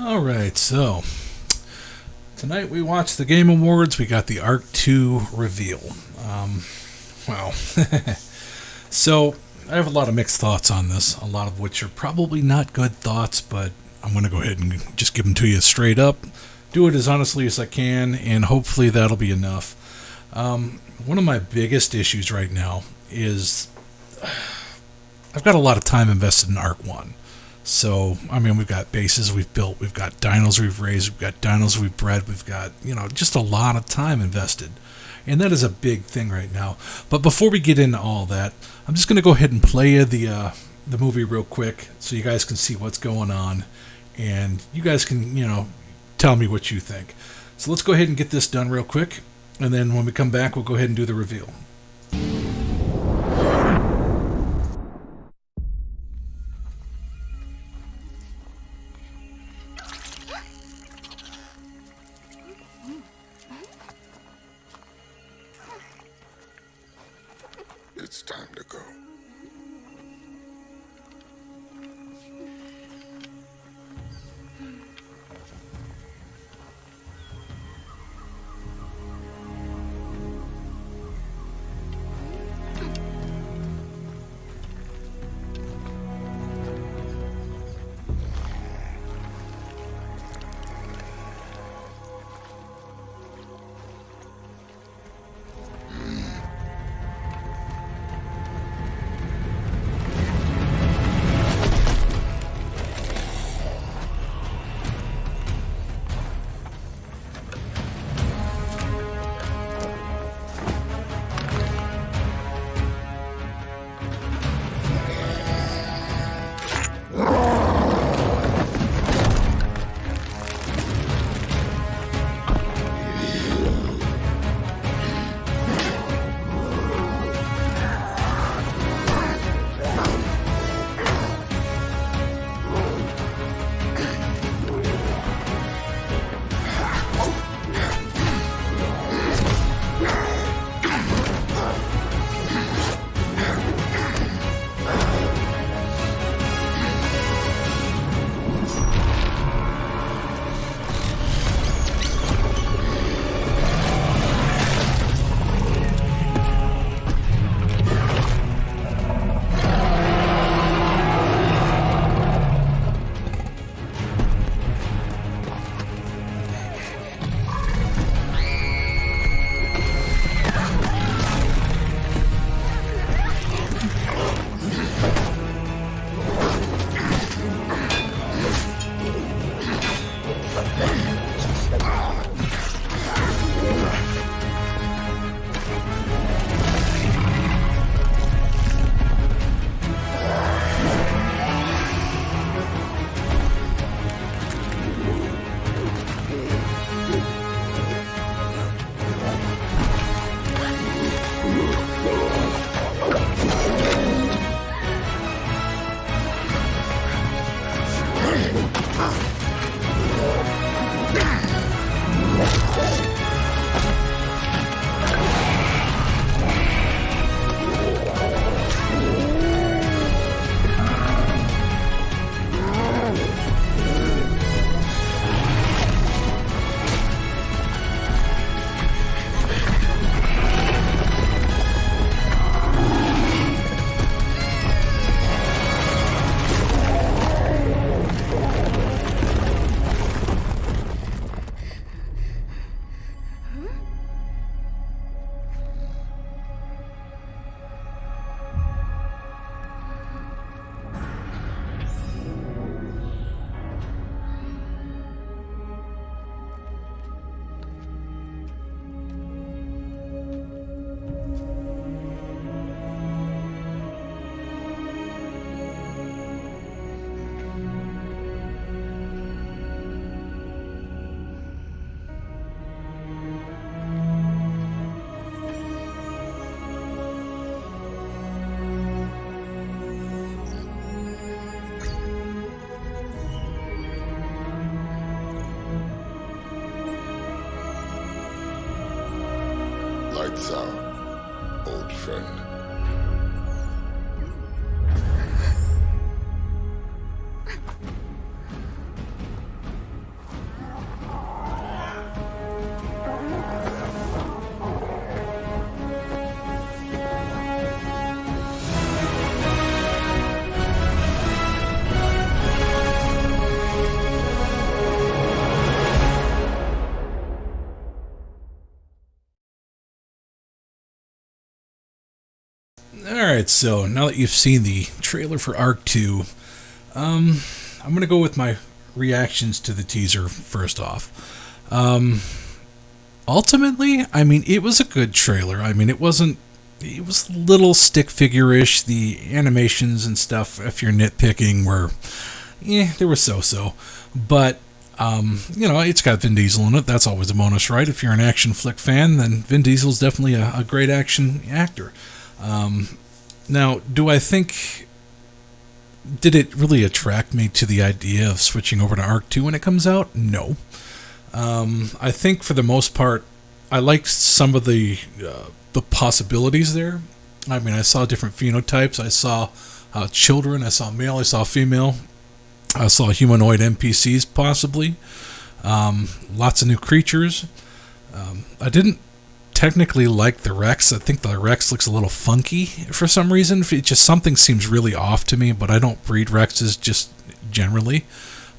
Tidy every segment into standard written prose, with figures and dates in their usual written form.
Alright, so tonight we watched the Game Awards. We got the ARK 2 reveal. Wow. So, I have a lot of mixed thoughts on this, a lot of which are probably not good thoughts, but I'm going to go ahead and just give them to you straight up. Do it as honestly as I can, and hopefully that'll be enough. One of my biggest issues right now is I've got a lot of time invested in ARK 1. So, I mean, we've got bases we've built, we've got dinos we've raised, we've got dinos we've bred, we've got, just a lot of time invested. And that is a big thing right now. But before we get into all that, I'm just going to go ahead and play you the movie real quick so you guys can see what's going on. And you guys can, tell me what you think. So let's go ahead and get this done real quick. And then when we come back, we'll go ahead and do the reveal. It's time to go. Lights out, old friend. Alright, so now that you've seen the trailer for ARK 2, I'm going to go with my reactions to the teaser first off. Ultimately, I mean, it was a good trailer. I mean, it was a little stick figure-ish. The animations and stuff, if you're nitpicking, were, they were so-so. But, it's got Vin Diesel in it. That's always a bonus, right? If you're an action flick fan, then Vin Diesel's definitely a great action actor. Now, do I think... Did it really attract me to the idea of switching over to ARK 2 when it comes out? No. I think for the most part, I liked some of the possibilities there. I mean, I saw different phenotypes. I saw children. I saw male. I saw female. I saw humanoid NPCs possibly. Lots of new creatures. I didn't technically like the Rex. I think the Rex looks a little funky for some reason. Something seems really off to me, but I don't breed Rexes just generally.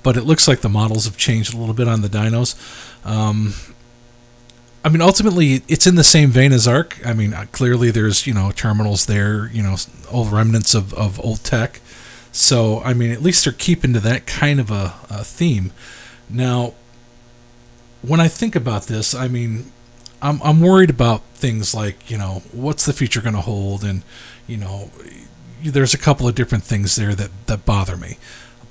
But it looks like the models have changed a little bit on the dinos. I mean, ultimately, it's in the same vein as ARK. I mean, clearly there's, terminals there, old remnants of old tech. So, I mean, at least they're keeping to that kind of a theme. Now, when I think about this, I mean, I'm worried about things like, what's the future going to hold? And, there's a couple of different things there that bother me.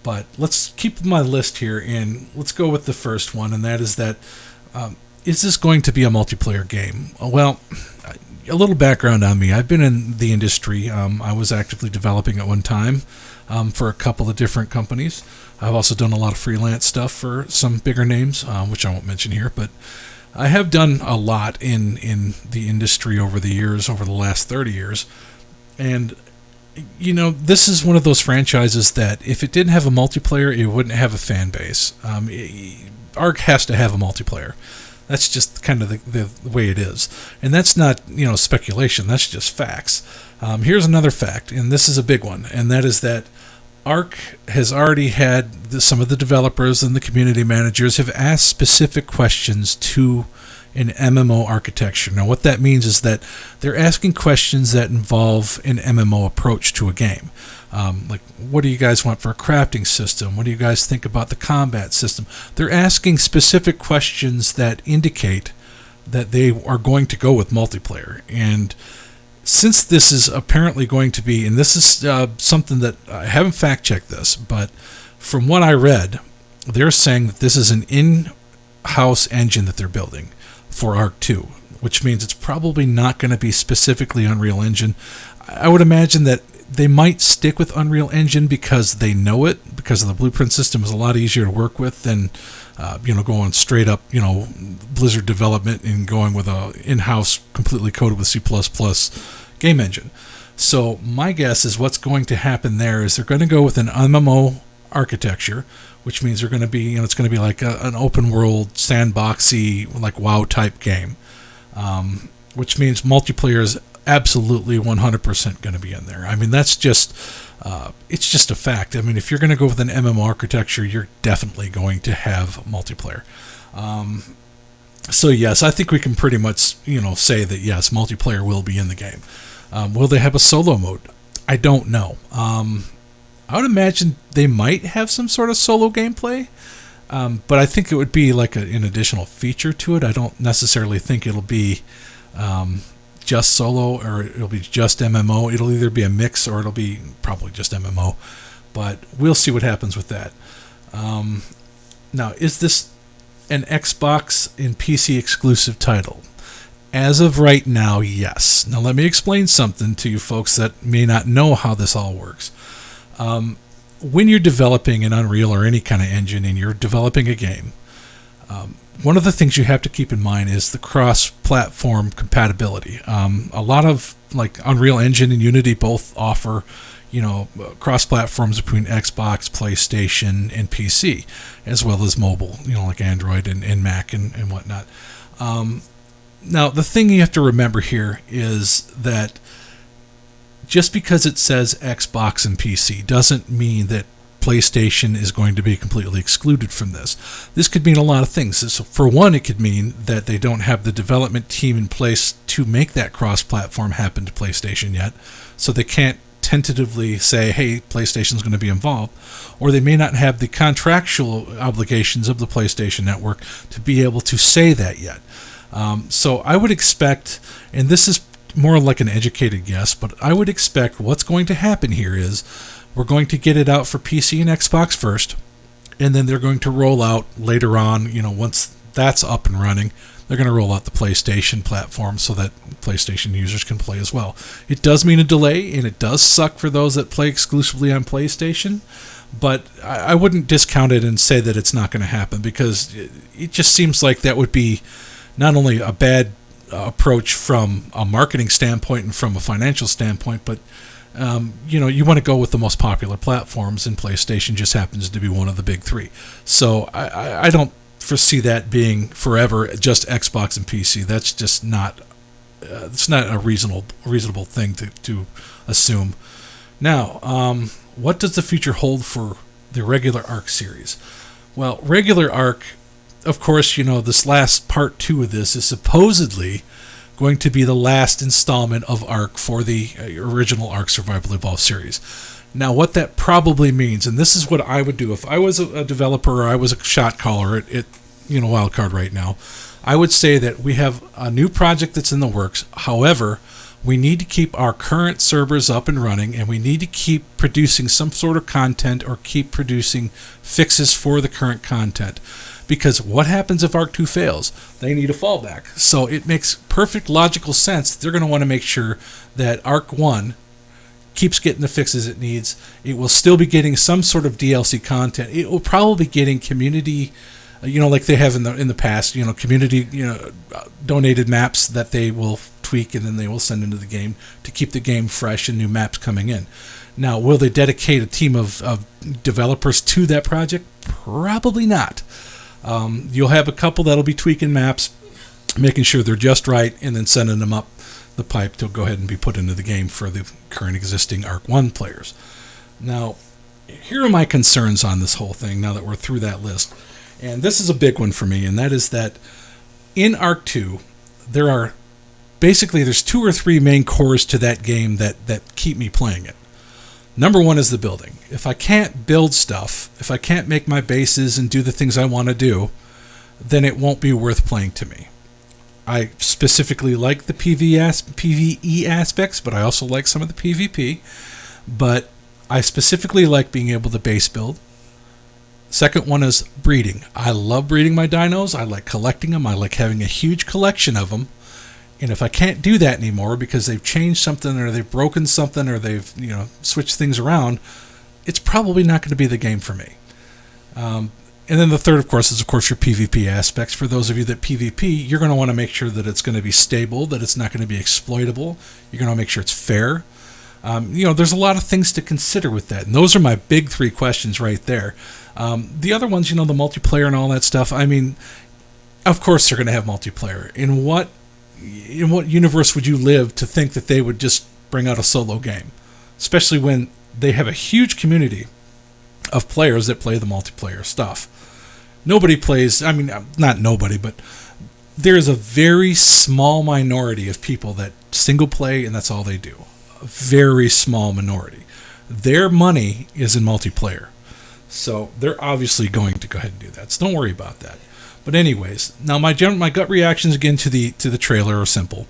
But let's keep my list here, and let's go with the first one, and that is that, is this going to be a multiplayer game? Well, a little background on me. I've been in the industry. I was actively developing at one time for a couple of different companies. I've also done a lot of freelance stuff for some bigger names, which I won't mention here, but I have done a lot in the industry over the years, over the last 30 years, and this is one of those franchises that if it didn't have a multiplayer, it wouldn't have a fan base. ARK has to have a multiplayer. That's just kind of the way it is. And that's not, speculation. That's just facts. Here's another fact, and this is a big one, and that is that ARK has already had some of the developers and the community managers have asked specific questions to an MMO architecture. Now, what that means is that they're asking questions that involve an MMO approach to a game. Like, what do you guys want for a crafting system? What do you guys think about the combat system? They're asking specific questions that indicate that they are going to go with multiplayer. And since this is apparently going to be, and this is something that I haven't fact-checked this, but from what I read, they're saying that this is an in-house engine that they're building for ARK 2, which means it's probably not going to be specifically Unreal Engine. I would imagine that they might stick with Unreal Engine because they know it, because of the blueprint system is a lot easier to work with than, going straight up, Blizzard development and going with a in-house completely coded with C++ game engine. So my guess is what's going to happen there is they're going to go with an MMO architecture, which means they're going to be, it's going to be like an open world, sandboxy, like WoW type game, which means multiplayer is absolutely 100% going to be in there. I mean, that's just, it's just a fact. I mean, if you're going to go with an MMO architecture, you're definitely going to have multiplayer. So yes, I think we can pretty much, say that yes, multiplayer will be in the game. Will they have a solo mode? I don't know. I would imagine they might have some sort of solo gameplay, but I think it would be like an additional feature to it. I don't necessarily think it'll be just solo or it'll be just MMO. It'll either be a mix or it'll be probably just MMO, but we'll see what happens with that. Now, is this an Xbox and PC exclusive title? As of right now, yes. Now, let me explain something to you folks that may not know how this all works. When you're developing an Unreal or any kind of engine and you're developing a game, one of the things you have to keep in mind is the cross-platform compatibility. A lot of like Unreal Engine and Unity both offer, cross-platforms between Xbox, PlayStation, and PC, as well as mobile, like Android and Mac and whatnot. Now, the thing you have to remember here is that just because it says Xbox and PC doesn't mean that PlayStation is going to be completely excluded from this. This could mean a lot of things. So for one, it could mean that they don't have the development team in place to make that cross-platform happen to PlayStation yet, so they can't tentatively say, hey, PlayStation's going to be involved, or they may not have the contractual obligations of the PlayStation Network to be able to say that yet. So I would expect, and this is more like an educated guess, but I would expect what's going to happen here is we're going to get it out for PC and Xbox first, and then they're going to roll out later on, once that's up and running, they're going to roll out the PlayStation platform so that PlayStation users can play as well. It does mean a delay, and it does suck for those that play exclusively on PlayStation, but I wouldn't discount it and say that it's not going to happen, because it just seems like that would be not only a bad approach from a marketing standpoint and from a financial standpoint, but you want to go with the most popular platforms, and PlayStation just happens to be one of the big three. So I don't foresee that being forever just Xbox and PC. That's just not it's not a reasonable thing to assume. Now, what does the future hold for the regular ARK series? Well, regular ARK, of course, this last part 2 of this is supposedly going to be the last installment of ARK for the original ARK Survival Evolved series. Now, what that probably means, and this is what I would do if I was a developer or I was a shot caller at Wildcard right now, I would say that we have a new project that's in the works. However, we need to keep our current servers up and running, and we need to keep producing some sort of content or keep producing fixes for the current content. Because what happens if ARK 2 fails? They need a fallback. So it makes perfect logical sense that they're going to want to make sure that ARK 1 keeps getting the fixes it needs. It will still be getting some sort of DLC content. It will probably be getting community, like they have in the past, community, donated maps that they will tweak and then they will send into the game to keep the game fresh and new maps coming in. Now, will they dedicate a team of developers to that project? Probably not. You'll have a couple that'll be tweaking maps, making sure they're just right, and then sending them up the pipe to go ahead and be put into the game for the current existing ARK 1 players. Now, here are my concerns on this whole thing now that we're through that list. And this is a big one for me, and that is that in ARK 2, there's 2 or 3 main cores to that game that keep me playing it. Number 1 is the building. If I can't build stuff, if I can't make my bases and do the things I want to do, then it won't be worth playing to me. I specifically like the PvE aspects, but I also like some of the PvP. But I specifically like being able to base build. Second one is breeding. I love breeding my dinos. I like collecting them. I like having a huge collection of them. And if I can't do that anymore because they've changed something or they've broken something or they've switched things around, it's probably not going to be the game for me. And then the third, of course, is your PvP aspects. For those of you that PvP, you're going to want to make sure that it's going to be stable, that it's not going to be exploitable. You're going to make sure it's fair. There's a lot of things to consider with that. And those are my big 3 questions right there. The other ones, the multiplayer and all that stuff, I mean, of course they're going to have multiplayer. In what universe would you live to think that they would just bring out a solo game? Especially when they have a huge community of players that play the multiplayer stuff. Nobody plays, not nobody, but there's a very small minority of people that single play and that's all they do. A very small minority. Their money is in multiplayer. So they're obviously going to go ahead and do that. So don't worry about that. But anyways, now my gut reactions again to the trailer are simple.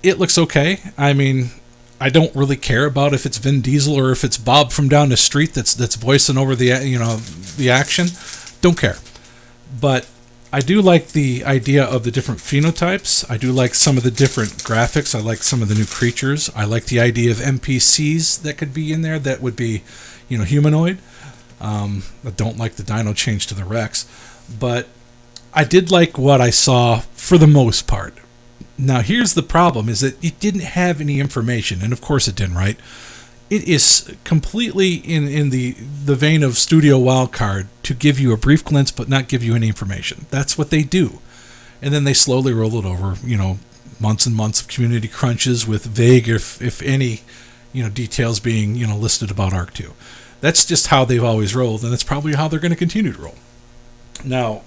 It looks okay. I don't really care about if it's Vin Diesel or if it's Bob from down the street that's voicing over the action. Don't care. But I do like the idea of the different phenotypes. I do like some of the different graphics. I like some of the new creatures. I like the idea of NPCs that could be in there that would be, humanoid. I don't like the dino change to the Rex. But I did like what I saw for the most part. Now, here's the problem, is that it didn't have any information, and of course it didn't, right? It is completely in the vein of Studio Wildcard to give you a brief glimpse but not give you any information. That's what they do. And then they slowly roll it over, months and months of community crunches with vague, if any, details being, listed about ARK 2. That's just how they've always rolled, and that's probably how they're going to continue to roll. Now,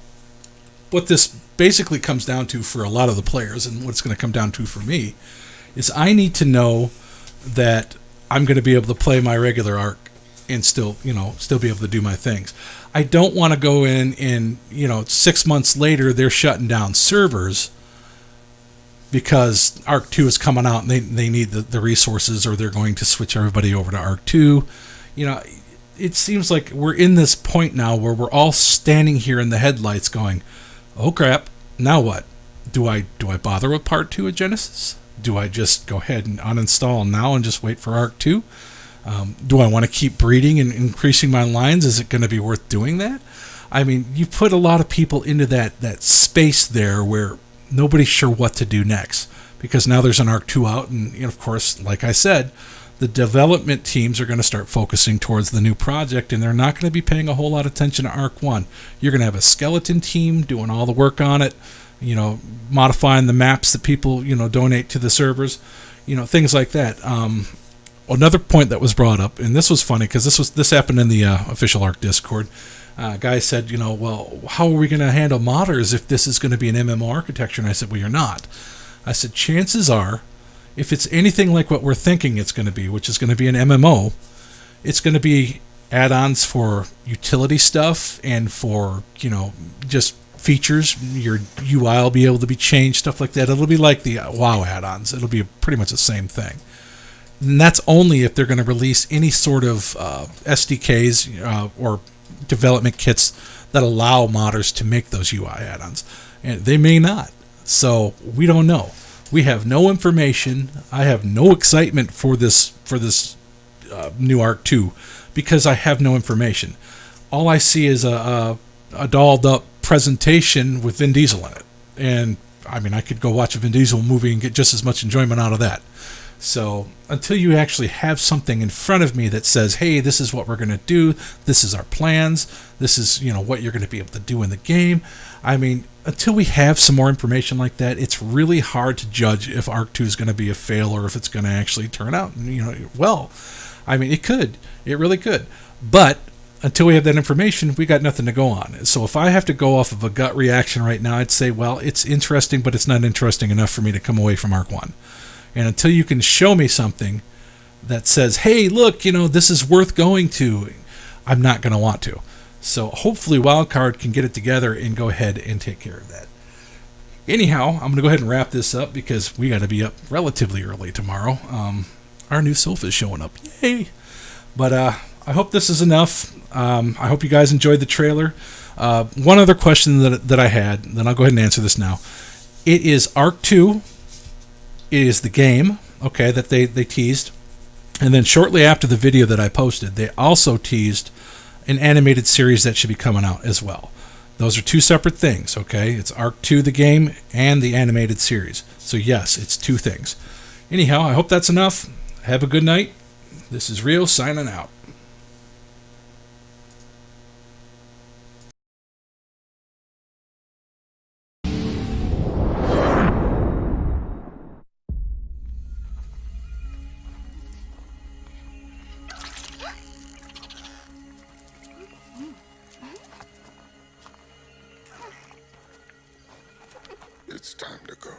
what this basically comes down to for a lot of the players, and what it's going to come down to for me, is I need to know that I'm going to be able to play my regular ARK and still be able to do my things. I don't want to go in and, 6 months later they're shutting down servers because ARK 2 is coming out and they need the resources, or they're going to switch everybody over to ARK 2. It seems like we're in this point now where we're all standing here in the headlights going, oh crap, now what? Do I bother with part 2 of Genesis? Do I just go ahead and uninstall now and just wait for ARK 2? Do I want to keep breeding and increasing my lines? Is it going to be worth doing that? I mean, you put a lot of people into that space there where nobody's sure what to do next, because now there's an ARK 2 out, and of course, like I said, the development teams are going to start focusing towards the new project, and they're not going to be paying a whole lot of attention to ARK 1. You're going to have a skeleton team doing all the work on it, modifying the maps that people, donate to the servers, things like that. Another point that was brought up, and this was funny because this happened in the official ARK Discord. Guy said, well, how are we going to handle modders if this is going to be an MMO architecture? And I said, well, you're not. I said, chances are, if it's anything like what we're thinking it's going to be, which is going to be an MMO, it's going to be add-ons for utility stuff and for, just features. Your UI will be able to be changed, stuff like that. It'll be like the WoW add-ons. It'll be pretty much the same thing. And that's only if they're going to release any sort of SDKs or development kits that allow modders to make those UI add-ons. And they may not. So we don't know. We have no information. I have no excitement for this new ARK 2 because I have no information. All I see is a dolled up presentation with Vin Diesel in it. And I mean, I could go watch a Vin Diesel movie and get just as much enjoyment out of that. So until you actually have something in front of me that says, hey, this is what we're going to do, this is our plans, this is, what you're going to be able to do in the game. I mean, until we have some more information like that, it's really hard to judge if ARK 2 is going to be a fail or if it's going to actually turn out, well. I mean, it could. It really could. But until we have that information, we got nothing to go on. So if I have to go off of a gut reaction right now, I'd say, well, it's interesting, but it's not interesting enough for me to come away from ARK 1. And until you can show me something that says, hey, look, this is worth going to, I'm not going to want to. So hopefully Wildcard can get it together and go ahead and take care of that. Anyhow, I'm going to go ahead and wrap this up because we got to be up relatively early tomorrow. Our new sofa is showing up. Yay! But I hope this is enough. I hope you guys enjoyed the trailer. One other question that I had, then I'll go ahead and answer this now. It is ARK 2. It is the game, okay, that they teased. And then shortly after the video that I posted, they also teased an animated series that should be coming out as well. Those are two separate things, okay? It's ARK 2, the game, and the animated series. So yes, it's two things. Anyhow, I hope that's enough. Have a good night. This is Rio signing out. It's time to go.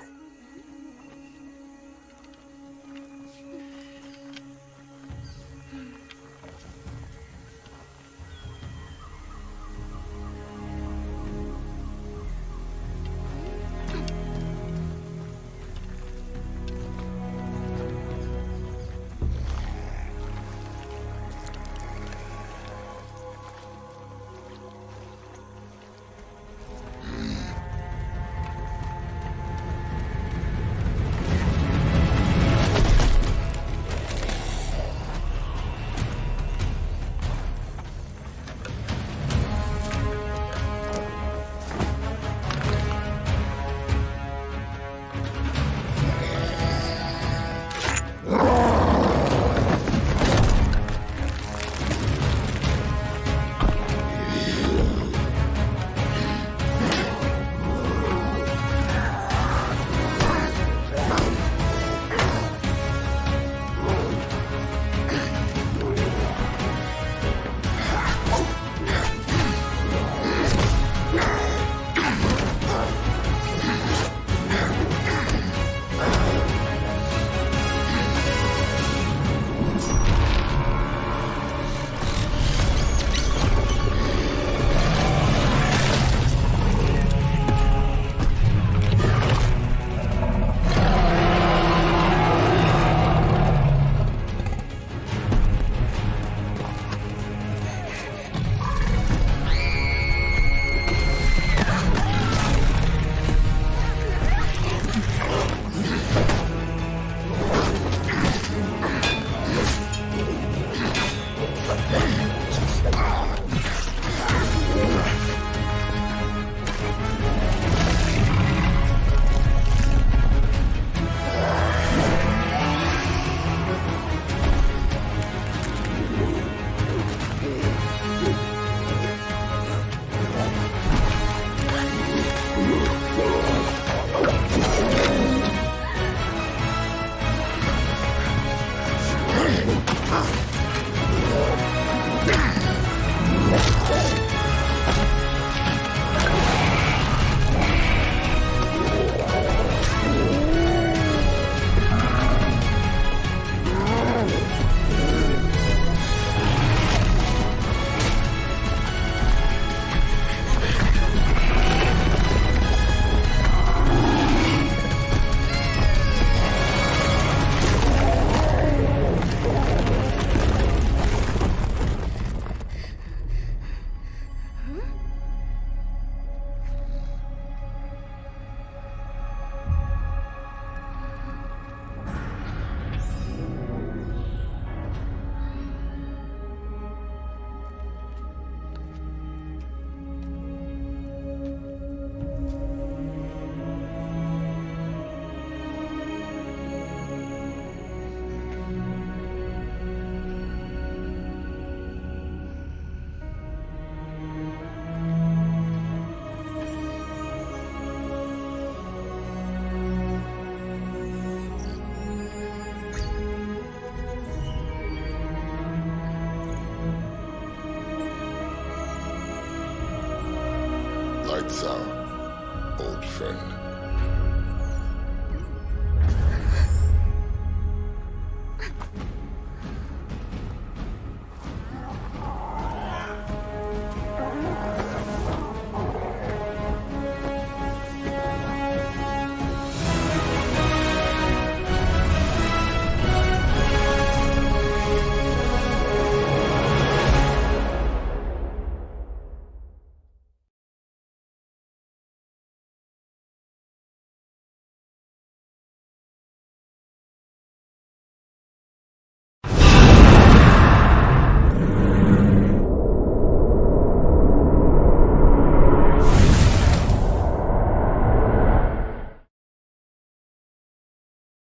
Lights out, old friend.